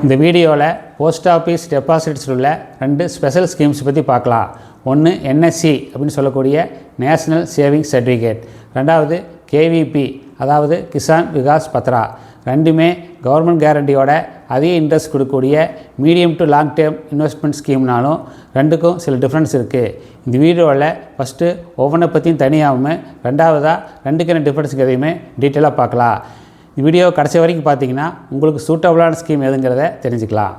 இந்த வீடியோவில் post office டெபாசிட்ஸில் உள்ள 2 ஸ்பெஷல் ஸ்கீம்ஸ் பற்றி பார்க்கலாம். ஒன்று என்எஸ்சி அப்படின்னு சொல்லக்கூடிய நேஷ்னல் சேவிங்ஸ் சர்டிஃபிகேட், ரெண்டாவது கேவிபி அதாவது கிசான் விகாஸ் பத்ரா. ரெண்டுமே கவர்மெண்ட் கேரண்டியோட அதிக இன்ட்ரெஸ்ட் கொடுக்கக்கூடிய medium to long term investment ஸ்கீம்னாலும் ரெண்டுக்கும் சில டிஃப்ரென்ஸ் இருக்குது. இந்த வீடியோவில் ஃபஸ்ட்டு ஒவ்வொன்றை பற்றியும் தனியாகவும், ரெண்டாவதாக ரெண்டுக்கான டிஃப்ரென்ஸுக்கு எதையுமே டீட்டெயிலாக பார்க்கலாம். இந்த வீடியோ கடைசி வரைக்கும் பார்த்தீங்கன்னா உங்களுக்கு சூட்டபுளான ஸ்கீம் எதுங்கிறத தெரிஞ்சுக்கலாம்.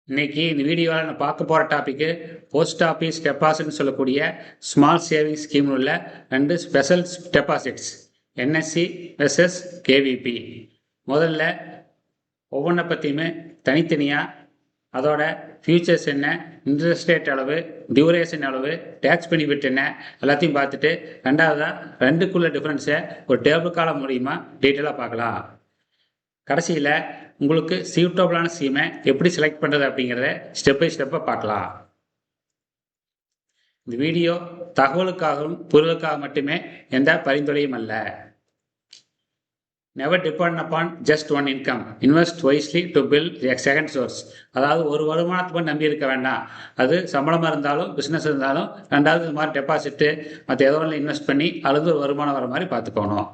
இன்றைக்கி இந்த வீடியோவில் நான் பார்க்க போகிற டாப்பிக்கு போஸ்ட் ஆஃபீஸ் டெபாசிட்னு சொல்லக்கூடிய ஸ்மால் சேவிங்ஸ் ஸ்கீம் உள்ள 2 special deposits NSC versus KVP. முதல்ல ஒவ்வொன்றை பற்றியுமே தனித்தனியாக அதோட ஃபியூச்சர்ஸ் என்ன, இன்ட்ரெஸ்ட் ரேட் அளவு, டியூரேஷன் அளவு, டேக்ஸ் பெனிஃபிட் என்ன எல்லாத்தையும் பார்த்துட்டு ரெண்டாவதாக ரெண்டுக்குள்ள டிஃப்ரென்ஸை ஒரு டேபிள் காலம் மூலிமா டீட்டெயிலாக பார்க்கலாம். கடைசியில் உங்களுக்கு சூட்டபுளான ஸ்கீமை எப்படி செலக்ட் பண்ணுறது அப்படிங்கிறத ஸ்டெப் பை ஸ்டெப்பாக பார்க்கலாம். இந்த வீடியோ தகவலுக்காகவும் பொருளுக்காக மட்டுமே எந்த பரிந்துரையும் அல்ல. Never depend upon just one income. Invest wisely to build a second source. அதாவது ஒரு வருமானத்தை நம்பி இருக்க வேண்டாம். அது சம்பளமாக இருந்தாலும் பிஸ்னஸ் இருந்தாலும் ரெண்டாவது இந்த மாதிரி டெபாசிட்டு மற்ற ஏதோ ஒன்று இன்வெஸ்ட் பண்ணி அல்லது ஒரு வருமானம் வர மாதிரி பார்த்துக்கணும்.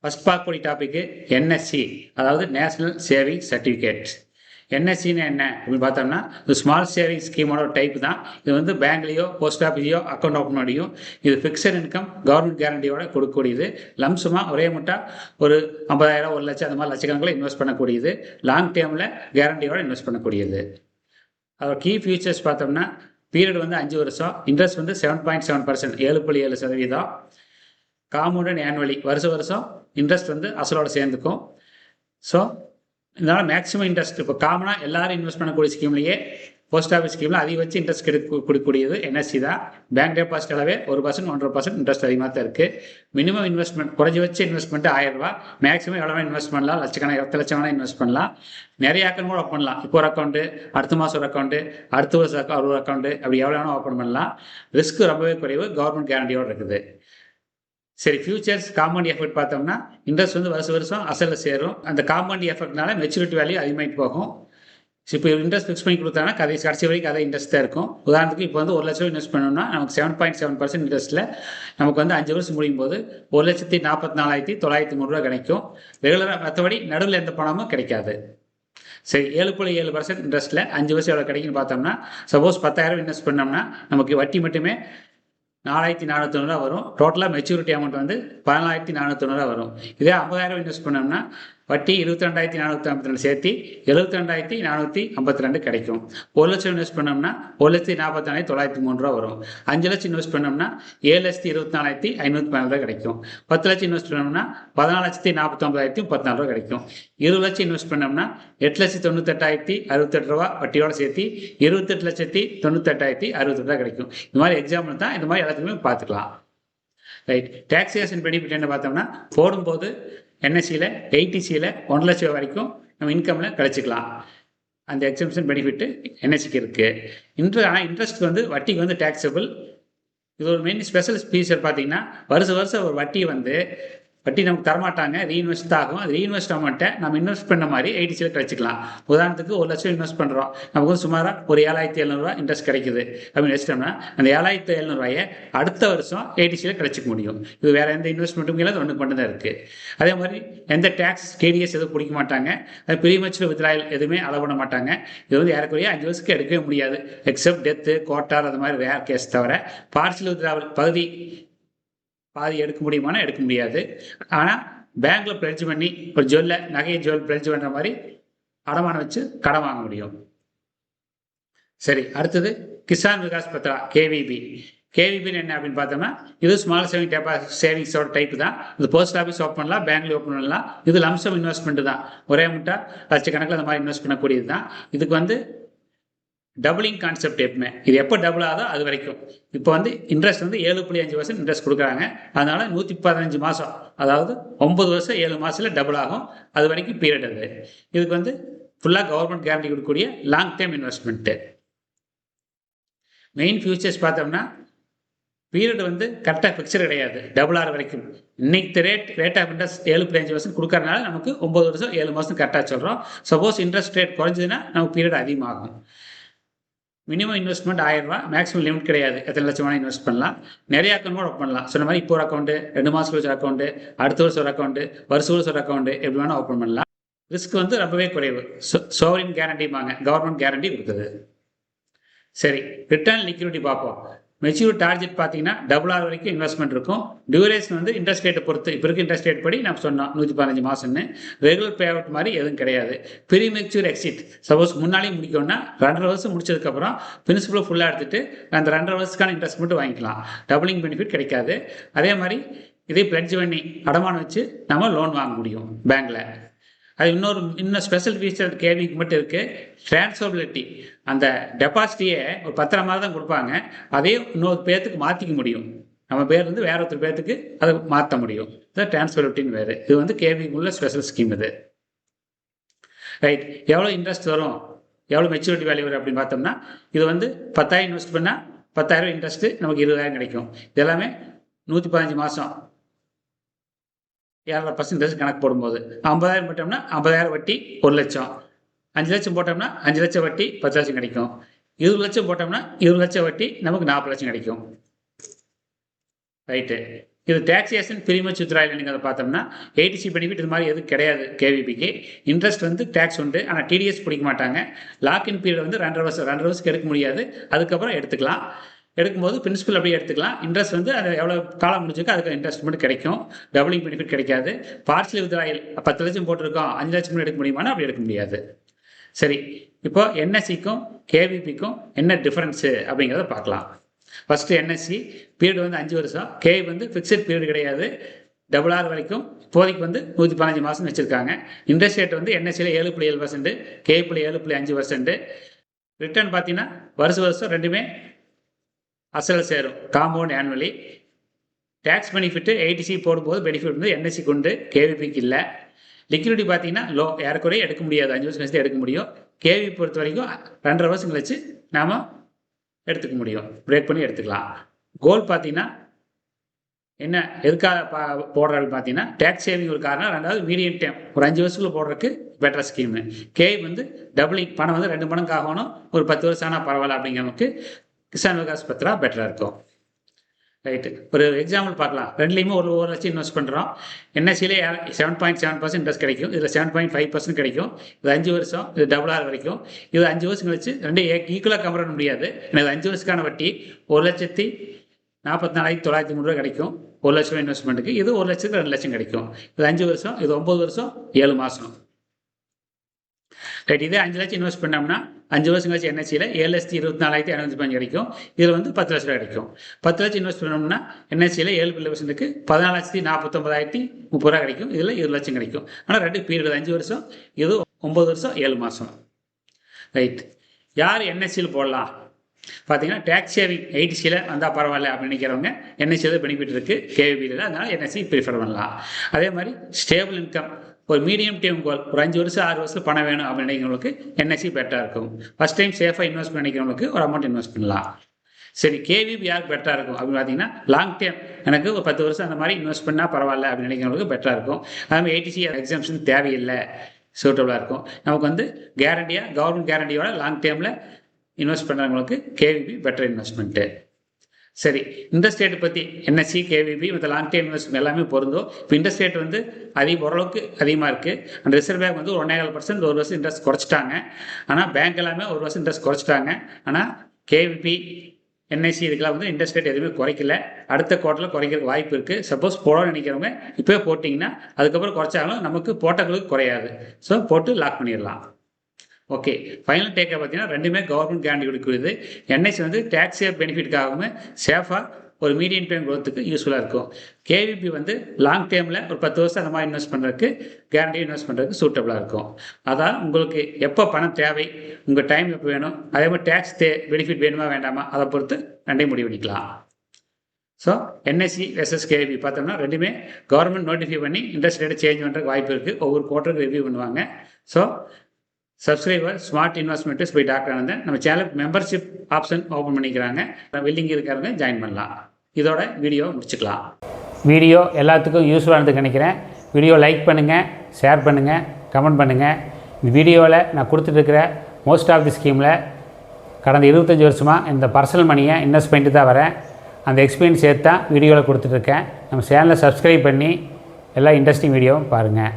ஃபஸ்ட் பார்க்கக்கூடிய டாப்பிக்கு என்எஸ்சி அதாவது நேஷ்னல் சேவிங் சர்டிஃபிகேட். என்எஸ்சின்னு என்ன அப்படின்னு பார்த்தோம்னா இது ஸ்மால் சேவிங் ஸ்கீமோட ஒரு டைப் தான். இது வந்து பேங்க்லேயோ போஸ்ட் ஆஃபீஸையோ அக்கௌண்ட் ஓப்பன் பண்ணியும் இது ஃபிக்ஸட் இன்கம் கவர்மெண்ட் கேரண்டியோட கொடுக்கக்கூடியது. லம்சமாக ஒரே முட்டா ஒரு 50,000 1 லட்சம் அந்த மாதிரி லட்சக்கணக்கில் இன்வெஸ்ட் பண்ணக்கூடியது. லாங் டேர்மில் கேரண்டியோட இன்வெஸ்ட் பண்ணக்கூடியது. அதோட கீ ஃபியூச்சர்ஸ் பார்த்தோம்னா பீரியட் வந்து 5 வருஷம், இன்ட்ரெஸ்ட் வந்து 7.7%, 7.7%. காம்பவுண்டட் ஆனுவலி வருஷம் இன்ட்ரெஸ்ட் வந்து அசலோட சேர்ந்துக்கும். ஸோ இதனால் மேக்ஸிமம் இன்ட்ரெஸ்ட் இப்போ காமனாக எல்லாரும் இன்வெஸ்ட் பண்ணக்கூடிய ஸ்கீம்லேயே போஸ்ட் ஆஃபீஸ் ஸ்கீமில் அதிக வச்சு இன்ட்ரெஸ்ட் கொடுக்கக்கூடியது என்எஸ்சி தான். பேங்க் டெபாசிட் அளவே 1%, 1.5% இன்ட்ரெஸ்ட் அதிகமாக தான் இருக்குது. மினிமம் இன்வெஸ்ட்மெண்ட் குறைஞ்சி வச்சு இன்வெஸ்ட்மெண்ட் 1000 ரூபா, மேக்ஸிமம் எவ்வளோ இன்வெஸ்ட் பண்ணலாம், லட்சக்கணக்கான 10 லட்சம் வேணால் இன்வெஸ்ட் பண்ணலாம். நிறைய அக்கௌண்ட் கூட ஓப்பன் பண்ணலாம். இப்போ ஒரு அக்கௌண்ட்டு, அடுத்த மாதம் ஒரு அக்கௌண்ட்டு, அடுத்த வருஷம் ஒரு அக்கௌண்ட்டு, அப்படி எவ்வளோ வேணால் ஓப்பன் பண்ணலாம். ரிஸ்க் ரொம்பவே குறைவு, கவர்மெண்ட் கேரண்டியோடு இருக்குது. சரி, ஃபியூச்சர்ஸ் காம்பவுண்ட் எஃபெக்ட் பார்த்தோம்னா இன்ட்ரெஸ்ட் வந்து வருஷம் அசலில் சேரும். அந்த காம்பவுண்ட் எஃபெக்ட்னால மெச்சூரிட்டி வேல்யூ அதிகமாகிட்டு போகும். இப்போ இன்ட்ரெஸ்ட் ஃபிக்ஸ் பண்ணி கொடுத்தாங்கன்னா கடைசி வரைக்கும் அதே இன்ட்ரெஸ்ட் தான் இருக்கும். உதாரணத்துக்கு இப்போ வந்து 1 லட்சம் இன்வெஸ்ட் பண்ணோம்னா நமக்கு 7.7% இன்ட்ரெஸ்ட்டில் நமக்கு வந்து 5 வருஷம் முடியும் போது 1,44,903 ரூபா கிடைக்கும். ரெகுலராக மற்றபடி நடுவில் எந்த பணமும் கிடைக்காது. சரி, 7.7% இன்ட்ரெஸ்ட்டில் 5 வருஷம் எவ்வளோ கிடைக்குன்னு பார்த்தோம்னா சப்போஸ் 10,000 இன்வெஸ்ட் பண்ணோம்னா நமக்கு வட்டி மட்டுமே 4,490 வரும். டோட்டலாக மெச்சூரிட்டி அமௌண்ட் வந்து 14,490 வரும். இதே 50,000 இன்வெஸ்ட் பண்ணோம்னா வட்டி 22,452 சேர்த்து 72,452 கிடைக்கும். 1 லட்சம் இன்வெஸ்ட் பண்ணோம்னா 1,44,903 வரும். 5 லட்சம் இன்வெஸ்ட் பண்ணோம்னா 7,24,514 கிடைக்கும். 10 லட்சம் இன்வெஸ்ட் பண்ணோம்னா 14,49,034 கிடைக்கும். 20 லட்சம் இன்வெஸ்ட் பண்ணோம்னா 8,98,068 வட்டியோட சேர்த்து 28,98,068 கிடைக்கும். இந்த மாதிரி எக்ஸாம்பிள் தான். இந்த மாதிரி எல்லாத்துக்குமே பார்த்துக்கலாம். ரைட், டாக்ஸேஷன் பெனிஃபிட் என்ன பார்த்தோம்னா போடும்போது என்எஸ்சியில் 80சியில் 1 லட்சம் வரைக்கும் நம்ம இன்கமில் கழிச்சிக்கலாம். அந்த எக்ஸம்ஷன் பெனிஃபிட்டு என்எஸ்சிக்கு இருக்குது. ஆனால் இன்ட்ரெஸ்ட் வந்து வட்டிக்கு வந்து டேக்ஸபிள். இது ஒரு மெயின் ஸ்பெஷல் ஃபீச்சர். பார்த்தீங்கன்னா வருஷம் ஒரு வட்டி நமக்கு தரமாட்டாங்க, ரீஇன்வெஸ்ட் ஆகும். அது ரீஇன்வெஸ்ட் அமௌண்ட்டை நம்ம இன்வெஸ்ட் பண்ண மாதிரி 80சியில் கழிச்சிக்கலாம். உதாரணத்துக்கு 1 லட்சம் இன்வெஸ்ட் பண்ணுறோம், நமக்கு வந்து சுமாராக ஒரு 7,700 இன்ட்ரெஸ்ட் கிடைக்குது அப்படின்னு வச்சிட்டோம்னா அந்த 7,700 அடுத்த வருஷம் 80சியில் கழிச்சிக்க முடியும். இது வேறு எந்த இன்வெஸ்ட்மெண்ட்டும் இல்லை, ஒன்றுக்கு மட்டும் தான் இருக்குது. அதே மாதிரி எந்த டேக்ஸ் கேடிஎஸ் எதுவும் பிடிக்க மாட்டாங்க. அது ப்ரீமெச்சூர் வித்ட்ராயல் எதுவுமே அலோவ் பண்ண மாட்டாங்க. இது வந்து ஏறக்குறைய 5 வருஷத்துக்கு எடுக்கவே முடியாது. எக்ஸப்ட் டெத்து, கோட்டார் அது மாதிரி ரேர் கேஸ் தவிர பார்ஷியல் வித்ட்ராவல் பாதி எடுக்க முடியுமானா எடுக்க முடியாது. ஆனால் பேங்க்கில் பிளட்ஜ் பண்ணி ஒரு நகையை பிளட்ஜ் பண்ணுற மாதிரி அடமானம் வச்சு கடன் வாங்க முடியும். சரி, அடுத்தது கிசான் விகாஸ் பத்ரா கேவிபின்னு என்ன அப்படின்னு பார்த்தோம்னா இது ஸ்மால் சேவிங்ஸோட டைப் தான். இது போஸ்ட் ஆஃபீஸ் ஓப்பன் பண்ணலாம், பேங்க்ல ஓப்பன் பண்ணலாம். இது லம்சம் இன்வெஸ்ட்மெண்ட் தான். ஒரே முட்டா லட்சக்கணக்கில் அந்த மாதிரி இன்வெஸ்ட் பண்ணக்கூடியது தான். இதுக்கு வந்து டபுளிங் கான்செப்ட் எப்பவுமே. இது எப்போ டபுள் ஆகுதோ அது வரைக்கும். இப்போ வந்து இன்ட்ரெஸ்ட் வந்து 7.5% இன்ட்ரெஸ்ட் கொடுக்குறாங்க. அதனால 115 மாதம், அதாவது 9 வருஷம் 7 மாதத்தில் டபுள் ஆகும். அது வரைக்கும் பீரியட் அது. இதுக்கு வந்து ஃபுல்லாக கவர்மெண்ட் கேரண்டி கொடுக்கக்கூடிய long term investment. Main futures பார்த்தோம்னா பீரியட் வந்து கரெக்டாக ஃபிக்ஸட் கிடையாது, டபுள் ஆர் வரைக்கும். இன்னைக்கு ரேட் ஆஃப் இன்ட்ரெஸ்ட் 7.5% கொடுக்கறதுனால நமக்கு 9 வருஷம் 7 மாதம் கரெக்டாக சொல்கிறோம். சப்போஸ் இன்ட்ரெஸ்ட் ரேட் குறைஞ்சதுன்னா நமக்கு பீரியட் அதிகமாகும். மினிமம் இன்வெஸ்ட்மெண்ட் 1000 ரூபா, மேக்ஸிமம் லிமிட் கிடையாது, எத்தனை லட்சம் வேணால் இன்வெஸ்ட் பண்ணலாம். நிறைய அக்கௌண்ட் கூட ஓப்பன் பண்ணலாம். சொன்ன மாதிரி இப்போ ஒரு அக்கௌண்ட்டு, 2 மாதம் கழிச்சு அக்கௌண்ட்டு, அடுத்த வருஷம் ஒரு அக்கௌண்ட்டு, வருஷம் ஒரு அக்கௌண்ட்டு, எப்படி வேணால் ஓப்பன் பண்ணலாம். ரிஸ்க் வந்து ரொம்பவே குறைவு. சோவரின் கேரண்டிம்பாங்க, கவர்மெண்ட் கேரண்டி கொடுக்குது. சரி, ரிட்டர்ன் லிக்விடிட்டி பார்ப்போம். மெச்சூர் டார்கெட் பார்த்தீங்கன்னா டபுள் ஆர் வரைக்கும் இன்வெஸ்ட்மெண்ட் இருக்கும். டியூரேஷன் வந்து இன்ட்ரெஸ்ட் ரேட்டை பொறுத்து, இப்போ இருக்க இன்ட்ரெஸ்ட் ரேட் படி நம்ம சொன்னோம் 115 மாதம்னு. ரெகுலர் பே அவுட் மாதிரி எதுவும் கிடையாது. ப்ரீ மெச்சூர் எக்ஸிட், சப்போஸ் முன்னாலே முடிக்கணும்னா 2.5 வருஷம் முடிச்சதுக்கப்புறம் பிரின்சிபல் ஃபுல்லாக எடுத்துட்டு அந்த 2.5 வருஷத்துக்கான இன்ட்ரெஸ்ட் மட்டும் வாங்கிக்கலாம். டபுளிங் பெனிஃபிட் கிடைக்காது. அதே மாதிரி இதே பிளட்ஜ் பண்ணி அடமானம் வச்சு நம்ம லோன் வாங்க முடியும் பேங்க்கில். அது இன்னும் ஸ்பெஷல் ஃபீச்சர் கேவிக்கு மட்டும் இருக்குது. ட்ரான்ஸ்ஃபரபிலிட்டி, அந்த டெபாசிட்டியே ஒரு 10 மாதிரி தான் கொடுப்பாங்க, அதே இன்னொரு பேர்த்துக்கு மாற்றிக்க முடியும். நம்ம பேர் வந்து வேற ஒருத்தர் பேர்த்துக்கு அதை மாற்ற முடியும். இது ட்ரான்ஸ்ஃபரபிலிட்டின்னு வேறு. இது வந்து கேவிக்கு உள்ள ஸ்பெஷல் ஸ்கீம் இது. ரைட், எவ்வளோ இன்ட்ரெஸ்ட் வரும், எவ்வளோ மெச்சூரிட்டி வேல்யூ வரும் அப்படின்னு பார்த்தோம்னா, இது வந்து 10,000 இன்வெஸ்ட் பண்ணால் 10,000 இன்ட்ரெஸ்ட்டு நமக்கு 20,000 கிடைக்கும். இது எல்லாமே 115 மாதம் 7% கணக்கு போடும்போது 50,000 போட்டோம்னா 50,000 வட்டி 1 லட்சம், 5 லட்சம் போட்டோம்னா 5 லட்சம் வட்டி 10 லட்சம் கிடைக்கும், 20 லட்சம் போட்டோம்னா 20 லட்சம் வட்டி நமக்கு 40 லட்சம் கிடைக்கும். ரைட்டு, இது டாக்ஸேஷன் ப்ரீமெச்சூர் வித்ட்ராயல் நீங்கள் அதை பார்த்தோம்னா ஏடிசி பெனிஃபிட் இது மாதிரி எதுவும் கிடையாது. கேவிபிக்கு இன்ட்ரெஸ்ட் வந்து டேக்ஸ் உண்டு, ஆனால் டிடிஎஸ் பிடிக்க மாட்டாங்க. லாக்இன் பீரியட் வந்து 2.5 வருஷத்துக்கு எடுக்க முடியாது, அதுக்கப்புறம் எடுத்துக்கலாம். எடுக்கும்போது பிரின்சிபல் அப்படியே எடுத்துக்கலாம். இன்ட்ரெஸ்ட் வந்து அது எவ்வளோ காலம் முடிஞ்சிருக்கோ அதுக்கு இன்ட்ரெஸ்ட் மட்டும் கிடைக்கும். டபுளிங் பெனிஃபிட் கிடைக்காது. பார்ஷியல் வித்ட்ராயல் 10 லட்சம் போட்டிருக்கோம் 5 லட்சம் மட்டும் எடுக்க முடியுமானா அப்படி எடுக்க முடியாது. சரி, இப்போ என்எஸ்சிக்கும் கேவிபிக்கும் என்ன டிஃபரன்ஸு அப்படிங்கிறத பார்க்கலாம். ஃபஸ்ட்டு என்எஸ்சி பீரியட் வந்து 5 வருஷம், கேவி வந்து ஃபிக்ஸட் பீரியட் கிடையாது, டபுள் ஆர் வரைக்கும். இப்போதைக்கு வந்து 115 மாதம் வச்சுருக்காங்க. இன்ட்ரெஸ்ட் ரேட் வந்து என்எஸ்சியில் 7.7%, கேவிபியில் 7.5%. ரிட்டர்ன் பார்த்தீங்கன்னா வருஷம் ரெண்டுமே அசல் சேரும், compound annually. Tax benefit 80C போடும்போது பெனிஃபிட் வந்து என்எஸ்சிக்கு உண்டு, கேவிபிக்கு இல்லை. லிக்விடிட்டி பார்த்தீங்கன்னா லோ, யாருக்குறையும் எடுக்க முடியாது, 5 வருஷம் கழிச்சு எடுக்க முடியும். கேவி பொறுத்த வரைக்கும் 2.5 வருஷம் கழிச்சு நாம் எடுத்துக்க முடியும், பிரேக் பண்ணி எடுத்துக்கலாம். கோல் பார்த்தீங்கன்னா என்ன எதுக்காக போடுறாரு பார்த்தீங்கன்னா டேக்ஸ் சேவிங் ஒரு காரணம், ரெண்டாவது மீடியம் டைம் ஒரு 5 வருஷத்துக்குள்ள போடுறதுக்கு பெட்டர் ஸ்கீமு. கேவி வந்து டபுளிங், பணம் வந்து 2 மடங்கு ஆகணும், ஒரு 10 வருஷம் ஆனால் பரவாயில்ல அப்படிங்கிறவங்களுக்கு கிசான் விகாஸ் பத்ரா பெட்டராக இருக்கும். ரைட்டு, ஒரு எக்ஸாம்பிள் பார்க்கலாம். ரெண்டுலேயுமே ஒரு லட்சம் இன்வெஸ்ட் பண்ணுறோம். என்எஸ்சியிலே 7.7% இன்ட்ரெஸ்ட் கிடைக்கும், இதில் 7.5% கிடைக்கும். இது 5 வருஷம், இது டபுள் ஆர் வரைக்கும். இது 5 வருஷம் கழிச்சு ரெண்டு ஈக்குவலாக கம்பேர் பண்ண முடியாது. எனக்கு 5 வருஷத்துக்கான வட்டி 1,44,903 ரூபா கிடைக்கும் 1 லட்சம் இன்வெஸ்ட்மெண்ட்டுக்கு. இது 1 லட்சத்துக்கு 2 லட்சம் கிடைக்கும். இது 5 வருஷம், இது 9 வருஷம் 7 மாதம். ரைட், இதே 5 லட்சம் இன்வெஸ்ட் பண்ணோம்னா 5 வருஷம் கழிச்சு என்எஸ்சியில் 7,24,255 கிடைக்கும். இதில் வந்து 10 லட்சம் ரூபா கிடைக்கும். 10 லட்சம் இன்வெஸ்ட் பண்ணோம்னா என்எஸ்சியில் 7% 14,49,030 ரூபா கிடைக்கும். இதில் 20 லட்சம் கிடைக்கும். ஆனால் ரெண்டு பீரியட் 5 வருஷம், இது 9 வருஷம் 7 மாதம். ரைட், யார் என்எஸ்சியில் போடலாம் பார்த்தீங்கன்னா டேக்ஸ் சேவிங் 80Cயில் வந்தால் பரவாயில்ல அப்படின்னு நினைக்கிறவங்க என்எஸ்சியில் பெனிஃபிட் இருக்குது, கேவிபியில், அதனால் என்எஸ்சி ப்ரிஃபர் பண்ணலாம். அதே மாதிரி ஸ்டேபிள் இன்கம், ஒரு மீடியம் டேர்ம் கோல், ஒரு 5 வருஷம் 6 வருஷம் பணம் வேணும் அப்படின்னு நினைக்கிறவங்களுக்கு என்எஸ்சி பெட்டராக இருக்கும். ஃபஸ்ட் டைம் சேஃபாக இன்வெஸ்ட் பண்ணிக்கிறவங்களுக்கு ஒரு அமௌண்ட் இன்வெஸ்ட் பண்ணலாம். சரி, கேவிபி யாருக்கு பெட்டராக இருக்கும் அப்படின்னு பார்த்தீங்கன்னா லாங் டைம், எனக்கு ஒரு 10 வருஷம் அந்த மாதிரி இன்வெஸ்ட் பண்ணால் பரவாயில்ல அப்படின்னு நினைக்கிறவங்களுக்கு பெட்டராக இருக்கும். அதுமாதிரி 80C எக்ஸாம்ஷன் தேவையில்லை, சூட்டபுளாக இருக்கும். நமக்கு வந்து கேரண்டியாக, கவர்மெண்ட் கேரண்டியோட லாங் டேர்மில் இன்வெஸ்ட் பண்ணுறவங்களுக்கு கேவிபி பெட்டர் இன்வெஸ்ட்மெண்ட்டு. சரி, இன்ட்ரெஸ்ட் ரேட் பற்றி என்எஸ்சி, கேவிபி மற்ற லாங் டைம் இன்வெஸ்ட்மெண்ட் எல்லாமே பொருந்தும். இப்போ இன்ட்ரெஸ்ட் ரேட் வந்து ஓரளவுக்கு அதிகமாக இருக்குது. அந்த ரிசர்வ் பேங்க் வந்து 1.25% ஒரு வருஷம் இன்ட்ரெஸ்ட் குறைச்சிட்டாங்க. ஆனால் பேங்க் எல்லாமே ஒரு வருஷம் இன்ட்ரெஸ்ட் குறைச்சிட்டாங்க. ஆனால் கேவிபி, என்எஸ்சி இதுக்கெல்லாம் வந்து இன்ட்ரெஸ்ட் ரேட் எதுவுமே குறைக்கல. அடுத்த குவார்ட்டரில் குறைக்கிறதுக்கு வாய்ப்பு இருக்குது. சப்போஸ் போடணும்னு நினைக்கிறவங்க இப்போயே போட்டிங்கன்னா அதுக்கப்புறம் குறைச்சாலும் நமக்கு போட்டங்களுக்கு குறையாது. ஸோ போட்டு லாக் பண்ணிடலாம். ஓகே, ஃபைனல் டேக்கை பார்த்தீங்கன்னா ரெண்டுமே கவர்மெண்ட் கேரண்டி கொடுக்குறது. என்எஸ்சி வந்து டேக்ஸ் சேவ் பெனிஃபிட்காகவும் சேஃபாக ஒரு மீடியம் டைம் க்ரோத்துக்கு யூஸ்ஃபுல்லாக இருக்கும். கேவிபி வந்து லாங் டைமில் ஒரு 10 வருஷம் அந்த மாதிரி இன்வெஸ்ட் பண்ணுறதுக்கு, கேரண்டி இன்வெஸ்ட் பண்ணுறதுக்கு சூட்டபுளாக இருக்கும். அதான் உங்களுக்கு எப்போ பணம் தேவை, உங்கள் டைம் எப்போ வேணும், அதே மாதிரி டேக்ஸ் பெனிஃபிட் வேணுமா வேண்டாமா, அதை பொறுத்து ரெண்டையும் முடிவு பண்ணிக்கலாம். ஸோ என்எஸ்சி வெர்சஸ் கேவிபி பார்த்தோம்னா ரெண்டுமே கவர்மெண்ட் நோட்டிஃபை பண்ணி இன்ட்ரெஸ்ட் ரேட்டை சேஞ்ச் பண்ணுறதுக்கு வாய்ப்பு இருக்குது. ஒவ்வொரு குவார்ட்டருக்கு ரிவ்யூ பண்ணுவாங்க. So subscriber smart investments by doctor Anandan. நம்ம சேனல் மெம்பர்ஷிப் ஆப்ஷன் ஓப்பன் பண்ணிக்கிறாங்க, வில்லிங் இருக்கிறவங்க ஜாயின் பண்ணலாம். இதோட வீடியோ முடிச்சுக்கலாம். வீடியோ எல்லாத்துக்கும் யூஸ்ஃபுல்லானது நினைக்கிறேன். வீடியோ லைக் பண்ணுங்கள், ஷேர் பண்ணுங்கள், கமெண்ட் பண்ணுங்கள். இந்த வீடியோவில் நான் கொடுத்துட்ருக்கிற மோஸ்ட் ஆஃப் தி ஸ்கீமில் கடந்த 25 வருஷமாக இந்த பர்சனல் மணியை இன்வெஸ்ட் பண்ணிட்டு தான் வரேன். அந்த எக்ஸ்பீரியன்ஸ் சேர்த்து தான் வீடியோவில் கொடுத்துட்ருக்கேன். நம்ம சேனலை சப்ஸ்கிரைப் பண்ணி எல்லா இன்ட்ரெஸ்டிங் வீடியோவும் பாருங்கள்.